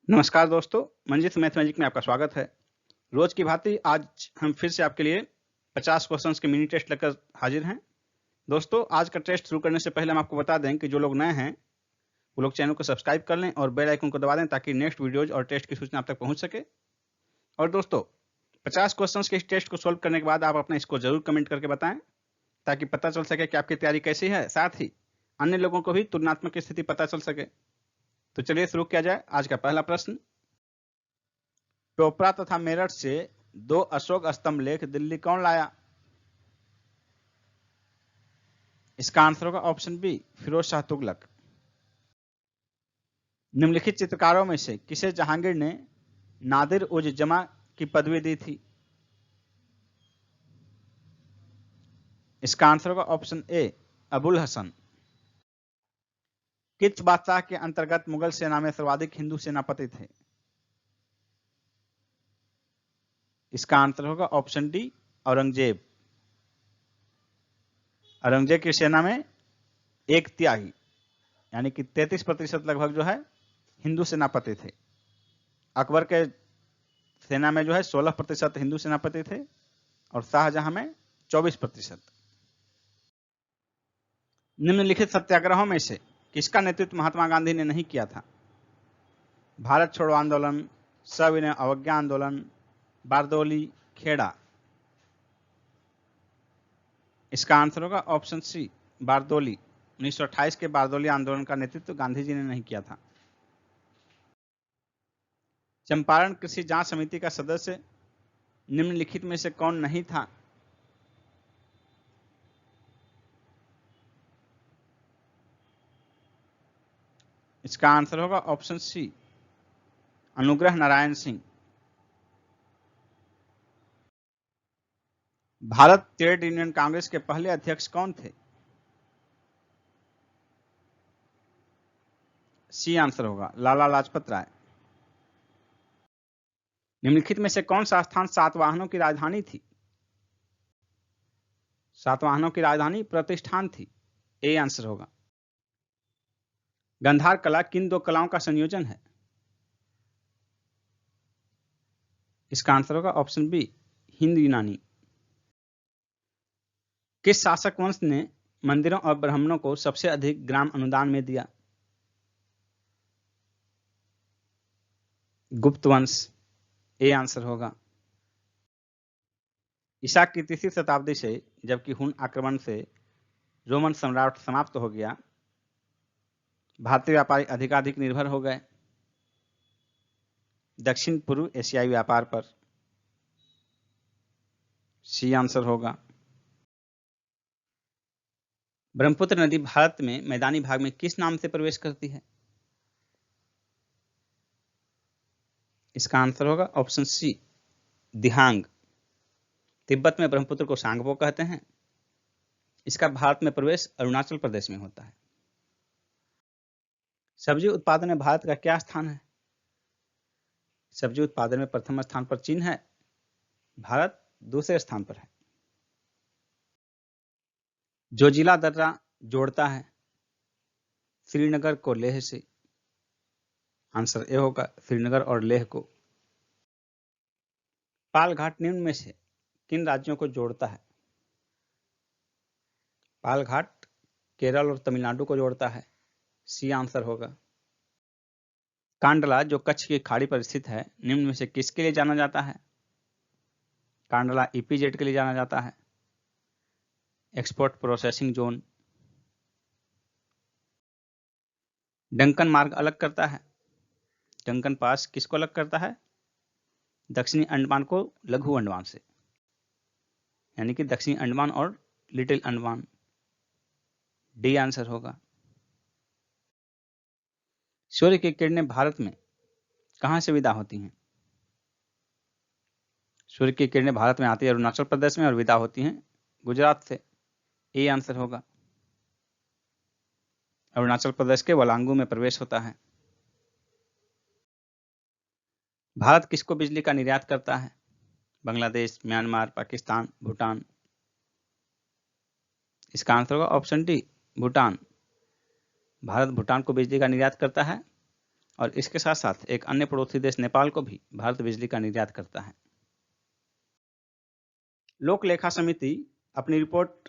नमस्कार दोस्तों, मंजित मैथमेटिक में आपका स्वागत है। रोज की भांति आज हम फिर से आपके लिए 50 क्वेश्चंस के मिनी टेस्ट लेकर हाजिर हैं। दोस्तों, आज का टेस्ट शुरू करने से पहले हम आपको बता दें कि जो लोग नए हैं वो लोग चैनल को सब्सक्राइब कर लें और बेल आइकन को दबा दें ताकि नेक्स्ट वीडियोज और टेस्ट की सूचना आप तक पहुंच सके। और दोस्तों, 50 क्वेश्चंस के इस टेस्ट को सोल्व करने के बाद आप अपने इसको जरूर कमेंट करके बताएं ताकि पता चल सके कि आपकी तैयारी कैसी है, साथ ही अन्य लोगों को भी तुलनात्मक स्थिति पता चल सके। तो चलिए शुरू किया जाए। आज का पहला प्रश्न, टोपरा तथा मेरठ से 2 अशोक स्तंभ लेख दिल्ली कौन लाया? इसका आंसर होगा ऑप्शन बी, फिरोज शाह तुगलक। निम्नलिखित चित्रकारों में से किसे जहांगीर ने नादिर उज जमा की पदवी दी थी? इसका आंसर होगा ऑप्शन ए, अबुल हसन। किस बादशाह के अंतर्गत मुगल सेना में सर्वाधिक हिंदू सेनापति थे? इसका आंसर होगा ऑप्शन डी, औरंगजेब। औरंगजेब की सेना में 1/3 यानी कि 33% लगभग जो है हिंदू सेनापति थे। अकबर के सेना में जो है 16% हिंदू सेनापति थे और शाहजहां में 24%। निम्नलिखित सत्याग्रहों में से किसका नेतृत्व महात्मा गांधी ने नहीं किया था? भारत छोड़ो आंदोलन, सविनय अवज्ञा आंदोलन, बारदोली, खेड़ा। इसका आंसर होगा ऑप्शन सी, बारदोली। 1928 के बारदोली आंदोलन का नेतृत्व गांधी जी ने नहीं किया था। चंपारण कृषि जांच समिति का सदस्य निम्नलिखित में से कौन नहीं था? इसका आंसर होगा ऑप्शन सी, अनुग्रह नारायण सिंह। भारत ट्रेड यूनियन कांग्रेस के पहले अध्यक्ष कौन थे? सी आंसर होगा लाला लाजपत राय। निम्नलिखित में से कौन सा स्थान सातवाहनों की राजधानी थी? सातवाहनों की राजधानी प्रतिष्ठान थी। ए आंसर होगा। गंधार कला किन 2 कलाओं का संयोजन है? इसका आंसर होगा ऑप्शन बी, हिंद यूनानी। किस शासक वंश ने मंदिरों और ब्राह्मणों को सबसे अधिक ग्राम अनुदान में दिया? गुप्त वंश। ए आंसर होगा। ईसा की 3री शताब्दी से जबकि हुन आक्रमण से रोमन सम्राट समाप्त हो गया, भारतीय व्यापारी अधिकाधिक निर्भर हो गए दक्षिण पूर्व एशियाई व्यापार पर। सी आंसर होगा। ब्रह्मपुत्र नदी भारत में मैदानी भाग में किस नाम से प्रवेश करती है? इसका आंसर होगा ऑप्शन सी, दिहांग। तिब्बत में ब्रह्मपुत्र को सांगपो कहते हैं। इसका भारत में प्रवेश अरुणाचल प्रदेश में होता है। सब्जी उत्पादन में भारत का क्या स्थान है? सब्जी उत्पादन में प्रथम स्थान पर चीन है, भारत दूसरे स्थान पर है। जो जिला दर्रा जोड़ता है श्रीनगर को लेह से? आंसर ए होगा, श्रीनगर और लेह को। पालघाट निम्न में से किन राज्यों को जोड़ता है? पालघाट केरल और तमिलनाडु को जोड़ता है। सी आंसर होगा। कांडला जो कच्छ की खाड़ी पर स्थित है निम्न में से किसके लिए जाना जाता है? कांडला ईपीजेड के लिए जाना जाता है, एक्सपोर्ट प्रोसेसिंग जोन। डंकन मार्ग अलग करता है, डंकन पास किसको अलग करता है? दक्षिणी अंडमान को लघु अंडमान से, यानी कि दक्षिणी अंडमान और लिटिल अंडमान। डी आंसर होगा। सूर्य की किरणें भारत में कहां से विदा होती हैं? सूर्य की किरणें भारत में आती है अरुणाचल प्रदेश में और विदा होती हैं गुजरात से। ए आंसर होगा। अरुणाचल प्रदेश के वलांगू में प्रवेश होता है। भारत किसको बिजली का निर्यात करता है? बांग्लादेश, म्यांमार, पाकिस्तान, भूटान। इसका आंसर होगा ऑप्शन डी, भूटान। भारत भूटान को बिजली का निर्यात करता है और इसके साथ साथ एक अन्य पड़ोसी देश नेपाल को भी भारत बिजली का निर्यात करता है। लोक लेखा समिति अपनी रिपोर्ट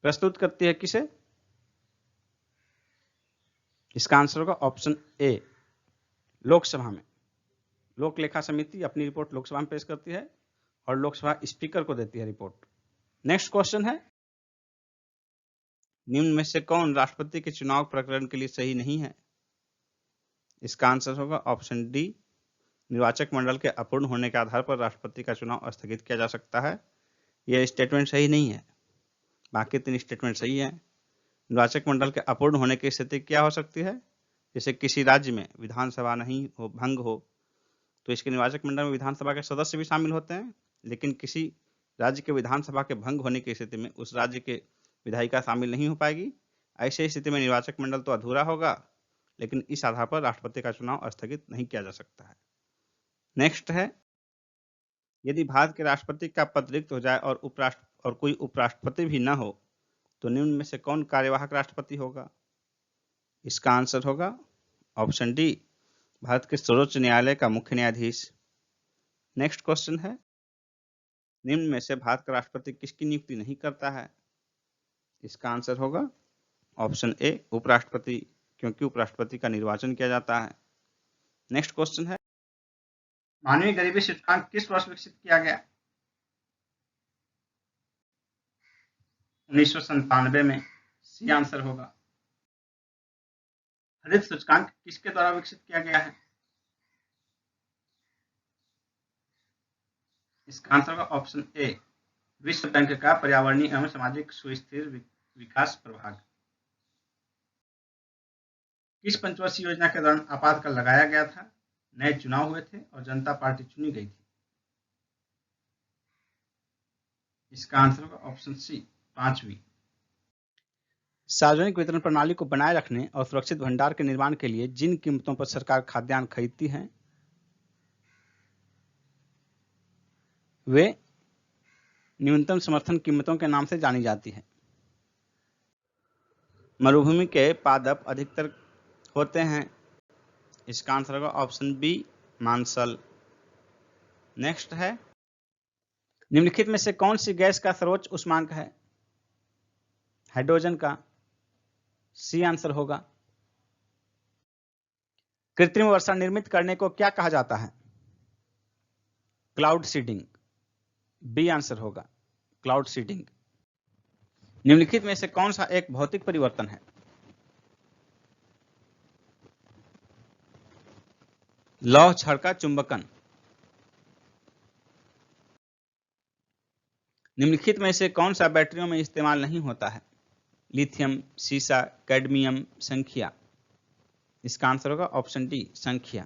प्रस्तुत करती है किसे? इसका आंसर होगा ऑप्शन ए, लोकसभा में। लोक लेखा समिति अपनी रिपोर्ट लोकसभा में पेश करती है और लोकसभा स्पीकर को देती है रिपोर्ट। नेक्स्ट क्वेश्चन है, निम्न में से कौन राष्ट्रपति के चुनाव प्रकरण के लिए सही नहीं है? इसका आंसर होगा ऑप्शन डी, निर्वाचक मंडल के अपूर्ण होने के आधार पर राष्ट्रपति का चुनाव स्थगित किया जा सकता है। यह स्टेटमेंट सही नहीं है, बाकी 3 स्टेटमेंट सही है। निर्वाचक मंडल के अपूर्ण होने की स्थिति क्या हो सकती है? जैसे किसी राज्य में विधानसभा नहीं हो, भंग हो, तो इसके निर्वाचक मंडल में विधानसभा के सदस्य भी शामिल होते हैं, लेकिन किसी राज्य के विधानसभा के भंग होने की स्थिति में उस राज्य के विधायिका शामिल नहीं हो पाएगी। ऐसी स्थिति में निर्वाचक मंडल तो अधूरा होगा, लेकिन इस आधार पर राष्ट्रपति का चुनाव स्थगित नहीं किया जा सकता है। नेक्स्ट है, यदि भारत के राष्ट्रपति का पद रिक्त हो जाए और कोई उपराष्ट्रपति भी न हो, तो निम्न में से कौन कार्यवाहक राष्ट्रपति होगा? इसका आंसर होगा ऑप्शन डी, भारत के सर्वोच्च न्यायालय का मुख्य न्यायाधीश। नेक्स्ट क्वेश्चन है, निम्न में से भारत का राष्ट्रपति किसकी नियुक्ति नहीं करता है? इसका आंसर होगा ऑप्शन ए, उपराष्ट्रपति, क्योंकि उपराष्ट्रपति का निर्वाचन किया जाता है। नेक्स्ट क्वेश्चन है, मानवीय गरीबी सूचकांक किस वर्ष विकसित किया गया? 1997 में। सी आंसर होगा। हरित सूचकांक किसके द्वारा विकसित किया गया है? इसका आंसर होगा ऑप्शन ए, विश्व बैंक का पर्यावरणीय एवं सामाजिक सुस्थिर विकास प्रभाग। किस पंचवर्षीय योजना के दौरान आपातकाल लगाया गया था? नए चुनाव हुए थे और जनता पार्टी चुनी गई थी। इसका आंसर होगा ऑप्शन सी, 5वीं। सार्वजनिक वितरण प्रणाली को बनाए रखने और सुरक्षित भंडार के निर्माण के लिए जिन कीमतों पर सरकार खाद्यान्न खरीदती है, वे न्यूनतम समर्थन कीमतों के नाम से जानी जाती है। मरुभूमि के पादप अधिकतर होते हैं। इसका आंसर होगा ऑप्शन बी, मांसल। नेक्स्ट है, निम्नलिखित में से कौन सी गैस का सर्वोच्च उष्मांक है? हाइड्रोजन का। सी आंसर होगा। कृत्रिम वर्षा निर्मित करने को क्या कहा जाता है? Cloud seeding. बी आंसर होगा, क्लाउड सीडिंग। निम्नलिखित में से कौन सा एक भौतिक परिवर्तन है? लौह क्षण का चुंबकन। निम्नलिखित में से कौन सा बैटरियों में इस्तेमाल नहीं होता है? लिथियम, सीसा, कैडमियम, संख्या। इसका आंसर होगा ऑप्शन डी, संख्या।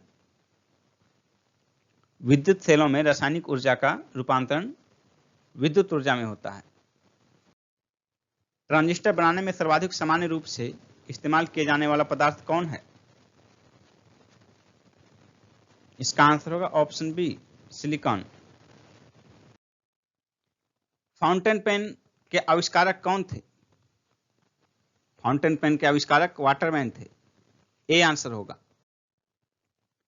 विद्युत सेलों में रासायनिक ऊर्जा का रूपांतरण विद्युत ऊर्जा में होता है। ट्रांजिस्टर बनाने में सर्वाधिक सामान्य रूप से इस्तेमाल किए जाने वाला पदार्थ कौन है? इसका आंसर होगा option B, silicon. Fountain pen के आविष्कारक कौन थे? फाउंटेन पेन के आविष्कारक वाटरमैन थे। ए आंसर होगा।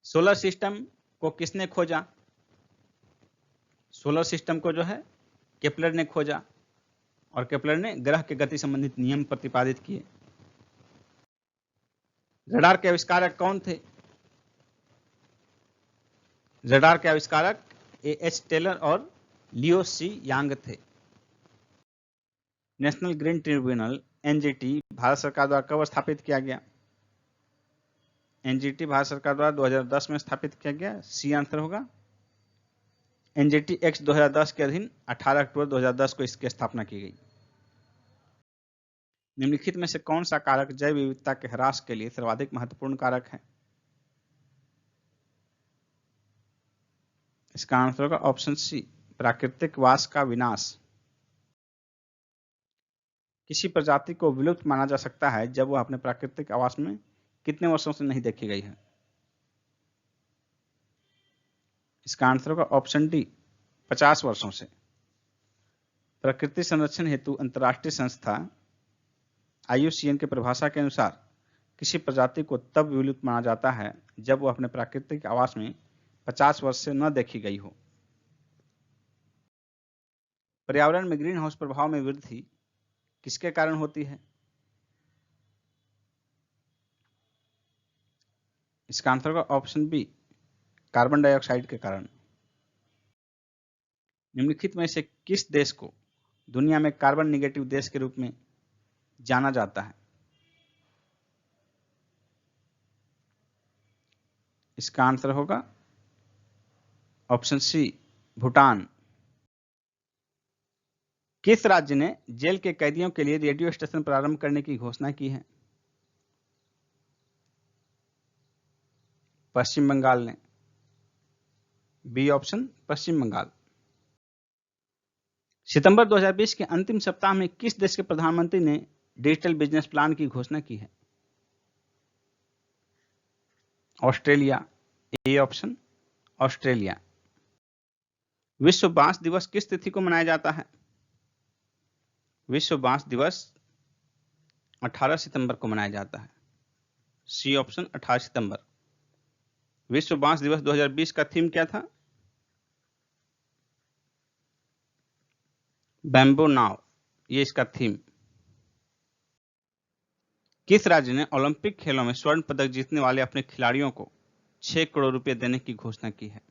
सोलर सिस्टम को किसने खोजा? सोलर सिस्टम को जो है केपलर ने खोजा, और केपलर ने ग्रह के गति संबंधित नियम प्रतिपादित किए। रडार के आविष्कारक कौन थे? रडार के आविष्कारक A.H. टेलर और लियो सी यांग थे। National green tribunal NGT Bharat सरकार द्वारा कब स्थापित किया गया? NGT भारत सरकार द्वारा 2010 में स्थापित किया गया। सी आंसर होगा। NGT एक्ट 2010 के अधीन 18 अक्टूबर 2010 को इसकी स्थापना की गई। निम्नलिखित में से कौन सा कारक जैव विविधता के ह्रास के लिए सर्वाधिक महत्वपूर्ण कारक है? इसका आंसर होगा ऑप्शन सी, प्राकृतिक वास का विनाश। किसी प्रजाति को विलुप्त माना जा सकता है जब वह अपने प्राकृतिक आवास में कितने वर्षों से नहीं देखी गई है? इसका आंसर होगा ऑप्शन डी, 50 वर्षों से। प्रकृति संरक्षण हेतु अंतर्राष्ट्रीय संस्था IUCN की परिभाषा के अनुसार किसी प्रजाति को तब विलुप्त माना जाता है जब वो अपने प्राकृतिक आवास में 50 वर्ष से न देखी गई हो। पर्यावरण में ग्रीन हाउस प्रभाव में वृद्धि किसके कारण होती है? इसका आंसर होगा ऑप्शन बी, कार्बन डाइऑक्साइड के कारण। निम्नलिखित में से किस देश को दुनिया में कार्बन निगेटिव देश के रूप में जाना जाता है? इसका आंसर होगा ऑप्शन सी, भूटान। किस राज्य ने जेल के कैदियों के लिए रेडियो स्टेशन प्रारंभ करने की घोषणा की है? पश्चिम बंगाल ने। बी ऑप्शन, पश्चिम बंगाल। सितंबर 2020 के अंतिम सप्ताह में किस देश के प्रधानमंत्री ने डिजिटल बिजनेस प्लान की घोषणा की है? ऑस्ट्रेलिया। A option, Australia. विश्व बांस दिवस किस तिथि को मनाया जाता है? विश्व बांस दिवस 18 सितंबर को मनाया जाता है। सी ऑप्शन, 18 सितंबर। विश्व बांस दिवस 2020 का थीम क्या था? बैम्बू नाव, ये इसका थीम। किस राज्य ने ओलंपिक खेलों में स्वर्ण पदक जीतने वाले अपने खिलाड़ियों को 6 करोड़ रुपए देने की घोषणा की है?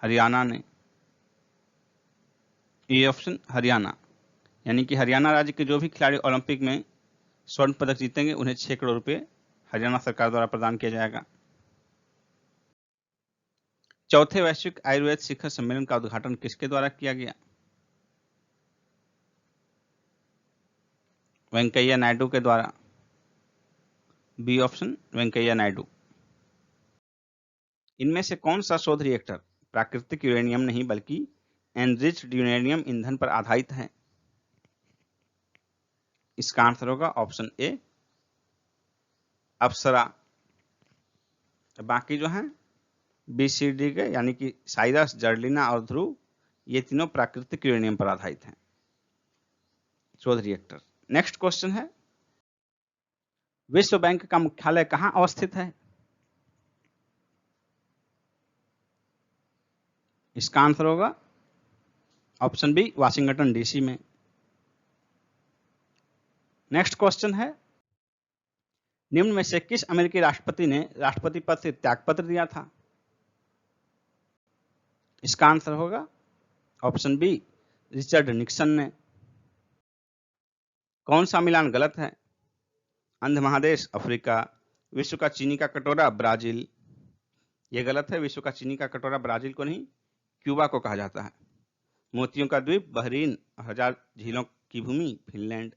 हरियाणा ने। A option, Haryana. यानी कि हरियाणा राज्य के जो भी खिलाड़ी ओलंपिक में स्वर्ण पदक जीतेंगे उन्हें 6 करोड़ रुपए हरियाणा सरकार द्वारा प्रदान किया जाएगा। चौथे वैश्विक आयुर्वेद शिखर सम्मेलन का उद्घाटन किसके द्वारा किया गया? वेंकैया नायडू के द्वारा। B option, Venkaiah Naidu. इनमें से कौन सा शोध रिएक्टर प्राकृतिक यूरेनियम नहीं बल्कि एनरिच्ड यूरेनियम ईंधन पर आधारित है? इसका आंसर होगा ऑप्शन ए, अप्सरा। बाकी जो हैं बी सी डी के यानी कि साइरस, जर्लिना और ध्रुव, ये तीनों प्राकृतिक यूरेनियम पर आधारित हैं शोध रिएक्टर। नेक्स्ट क्वेश्चन है, विश्व बैंक का मुख्यालय कहां अवस्थित है? इसका आंसर होगा ऑप्शन बी, वाशिंगटन डीसी में। नेक्स्ट क्वेश्चन है, निम्न में से किस अमेरिकी राष्ट्रपति ने राष्ट्रपति पद से त्यागपत्र दिया था? इसका आंसर होगा ऑप्शन बी, रिचर्ड निक्सन ने। कौन सा मिलान गलत है? अंध महादेश अफ्रीका, विश्व का चीनी का कटोरा ब्राजील। यह गलत है, विश्व का चीनी का कटोरा ब्राजील को नहीं, क्यूबा को कहा जाता है। मोतियों का द्वीप बहरीन, 1000 झीलों की भूमि फिनलैंड।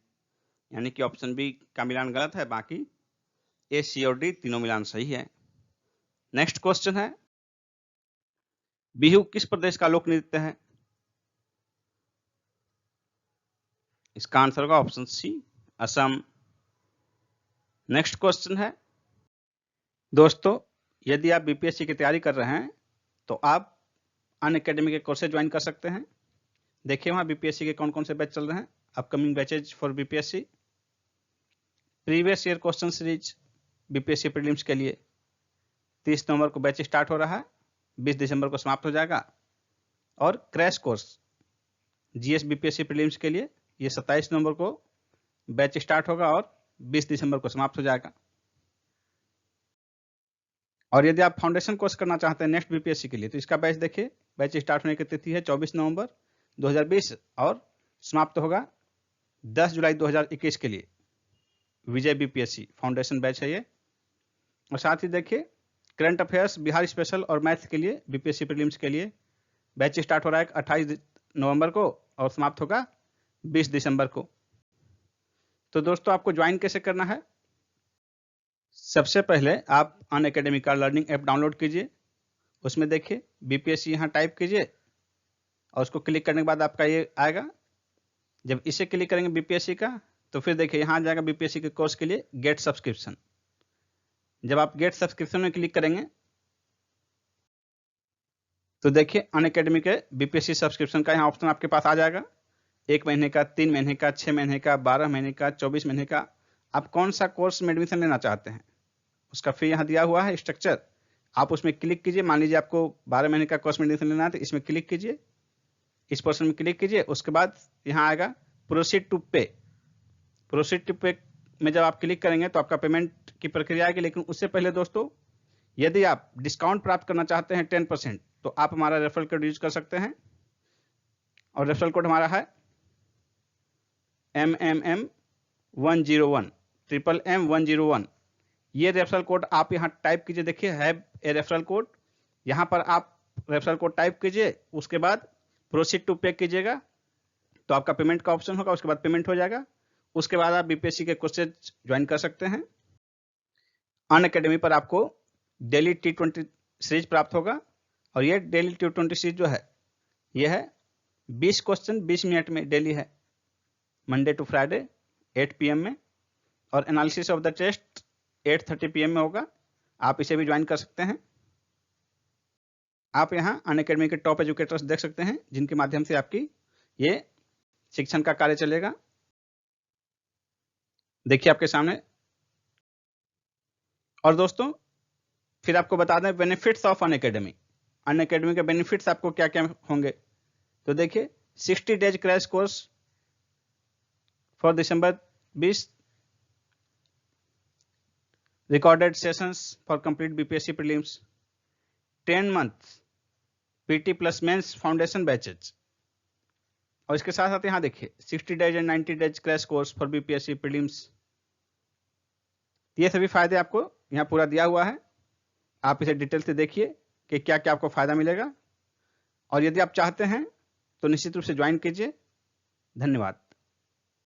यानी कि ऑप्शन बी का मिलान गलत है, बाकी ए, सी और डी तीनों मिलान सही है। नेक्स्ट क्वेश्चन है, बिहू किस प्रदेश का लोक नृत्य है? इसका आंसर होगा option C, Assam. Next question है, दोस्तों यदि आप बीपीएससी की तैयारी कर रहे हैं तो आप अनअकैडमी के कोर्सेज ज्वाइन कर सकते हैं। देखिए वहां बीपीएससी के कौन कौन से बैच चल रहे हैं। Upcoming batches for BPSC, previous year question series BPSC prelims के लिए 30 नवंबर को बैच स्टार्ट हो रहा है, 20 दिसंबर को समाप्त हो जाएगा। और crash course GS BPSC prelims के लिए ये 27 नवंबर को बैच स्टार्ट होगा और 20 दिसंबर को समाप्त हो जाएगा। और यदि आप फाउंडेशन कोर्स करना चाहते हैं नेक्स्ट बीपीएससी के लिए तो इसका बैच देखिए, बैच स्टार्ट होने की तिथि है 24 नवंबर 2020 और समाप्त होगा 10 जुलाई 2021 के लिए। विजय बीपीएससी फाउंडेशन बैच है ये। और साथ ही देखिए करंट अफेयर्स, बिहार स्पेशल और मैथ के लिए बीपीएससी प्रीलिम्स के लिए बैच स्टार्ट हो रहा है 28 नवंबर को और समाप्त होगा 20 दिसंबर को। तो दोस्तों आपको ज्वाइन कैसे करना है? सबसे पहले आप अनअकैडमी का लर्निंग ऐप डाउनलोड कीजिए, उसमें देखिए बीपीएससी यहाँ टाइप कीजिए और उसको क्लिक करने के बाद आपका ये आएगा। जब इसे क्लिक करेंगे बीपीएससी का तो फिर देखिए यहाँ आ जाएगा बीपीएससी के कोर्स के लिए गेट सब्सक्रिप्शन। जब आप गेट सब्सक्रिप्शन में क्लिक करेंगे तो देखिए अनअकैडमी के बीपीएससी सब्सक्रिप्शन का यहाँ ऑप्शन आपके पास आ जाएगा। 1 महीने का, 3 महीने का, 6 महीने का, 12 महीने का, 24 महीने का, आप कौन सा कोर्स में एडमिशन लेना चाहते हैं उसका फी यहाँ दिया हुआ है स्ट्रक्चर। आप उसमें क्लिक कीजिए। मान लीजिए आपको 12 महीने का कोर्स में एडमिशन लेना है तो इसमें क्लिक कीजिए, इस पोर्शन में क्लिक कीजिए। उसके बाद यहाँ आएगा प्रोसीड टू पे। प्रोसीड टू पे में जब आप क्लिक करेंगे तो आपका पेमेंट की प्रक्रिया आएगी। लेकिन उससे पहले दोस्तों, यदि आप डिस्काउंट प्राप्त करना चाहते हैं 10%, तो आप हमारा रेफरल कोड यूज कर सकते हैं। और रेफरल कोड हमारा है MMM101, MMM101। ये रेफरल कोड आप यहाँ टाइप कीजिए। देखिए हैव ए रेफरल कोड, यहाँ पर आप रेफरल कोड टाइप कीजिए। उसके बाद प्रोसीड टू पे कीजिएगा तो आपका पेमेंट का ऑप्शन होगा। उसके बाद पेमेंट हो जाएगा। उसके बाद आप बीपीएससी के कोर्सेज ज्वाइन कर सकते हैं। अनअकैडमी पर आपको डेली T20 सीरीज प्राप्त होगा। और ये डेली T20 सीरीज जो है ये है 20 क्वेश्चन 20 मिनट में डेली है, मंडे टू फ्राइडे 8 PM में। और analysis of the test 8:30 PM में होगा। आप इसे भी ज्वाइन कर सकते हैं। आप यहाँ अनअकैडमी के टॉप एजुकेटर्स देख सकते हैं जिनके माध्यम से आपकी ये शिक्षण का कार्य चलेगा। देखिए आपके सामने। और दोस्तों फिर आपको बता दें बेनिफिट्स ऑफ अनअकैडमी। अनअकैडमी के बेनिफिट्स आपको क्या क्या होंगे। तो देखिए 60 days crash course for December 20, recorded sessions for complete BPSC prelims, 10 months PT plus mains foundation batches. और इसके साथ साथ यहाँ देखिए 60 days and 90 days crash course for BPSC prelims. ये सभी फायदे आपको यहाँ पूरा दिया हुआ है। आप इसे डिटेल से देखिए कि क्या क्या आपको फायदा मिलेगा। और यदि आप चाहते हैं तो निश्चित रूप से ज्वाइन कीजिए। धन्यवाद।